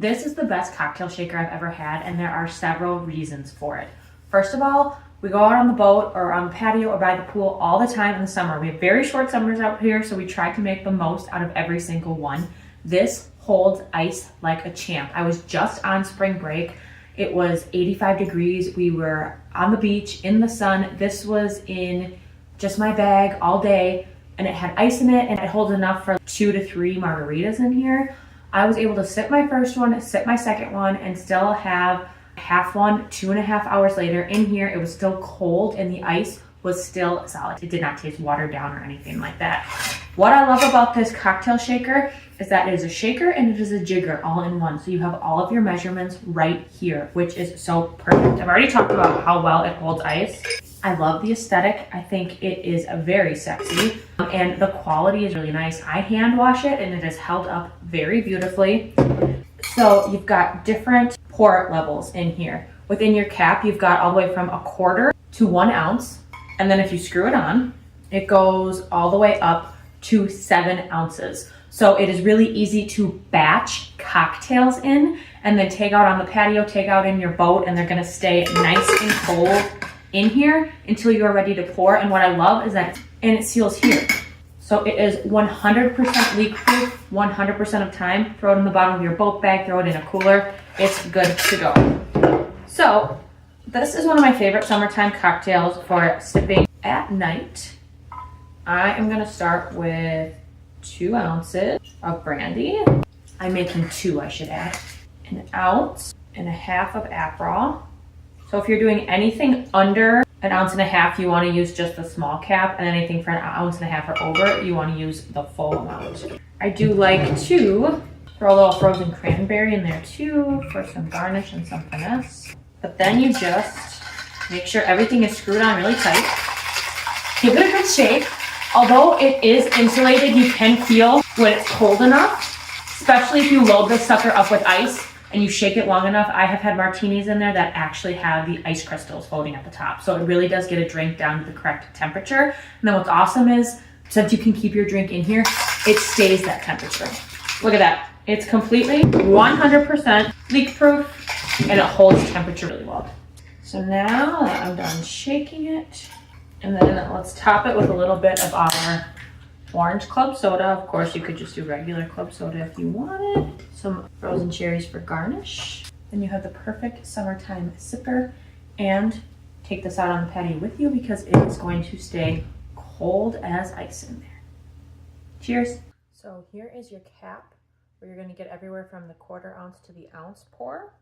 This is the best cocktail shaker I've ever had, and there are several reasons for it. First of all, we go out on the boat or on the patio or by the pool all the time in the summer. We have very short summers out here, so we try to make the most out of every single one. This holds ice like a champ. I was just on spring break. It was 85 degrees. We were on the beach in the sun. This was in just my bag all day, and it had ice in it, and it holds enough for 2 to 3 margaritas in here. I was able to sip my first one, sip my second one, and still have half one 2.5 hours later in here. It was still cold and the ice was still solid. It did not taste watered down or anything like that. What I love about this cocktail shaker is that it is a shaker and it is a jigger all in one. So you have all of your measurements right here, which is so perfect. I've already talked about how well it holds ice. I love the aesthetic. I think it is very sexy and the quality is really nice. I hand wash it and it is held up very beautifully. So you've got different pour levels in here. Within your cap, you've got all the way from 1/4 to 1 ounce. And then if you screw it on, it goes all the way up to 7 ounces. So it is really easy to batch cocktails in and then take out on the patio, take out in your boat, and they're gonna stay nice and cold in here until you are ready to pour. And what I love is that, and it seals here. So it is 100% leak proof, 100% of time. Throw it in the bottom of your boat bag, throw it in a cooler. It's good to go. So this is one of my favorite summertime cocktails for sipping at night. I am gonna start with 2 ounces of brandy. I'm making 2, I should add. 1.5 ounces of Aperol. So if you're doing anything under 1.5 ounces, you want to use just the small cap, and anything for 1.5 ounces or over, you want to use the full amount. I do like to throw a little frozen cranberry in there too for some garnish and some finesse. But then you just make sure everything is screwed on really tight. Give it a good shake. Although it is insulated, you can feel when it's cold enough, especially if you load this sucker up with ice and you shake it long enough. I have had martinis in there that actually have the ice crystals floating at the top. So it really does get a drink down to the correct temperature. And then what's awesome is, since you can keep your drink in here, it stays that temperature. Look at that. It's completely 100% leak proof and it holds temperature really well. So now that I'm done shaking it, and then let's top it with a little bit of our orange club soda. Of course, you could just do regular club soda if you wanted. Some frozen cherries for garnish. Then you have the perfect summertime sipper, and take this out on the patio with you because it is going to stay cold as ice in there. Cheers. So here is your cap where you're going to get everywhere from the 1/4 ounce to the ounce pour.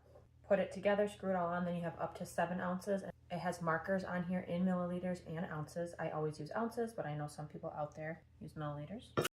Put it together, screw it all on, then you have up to 7 ounces. It has markers on here in milliliters and ounces. I always use ounces, but I know some people out there use milliliters.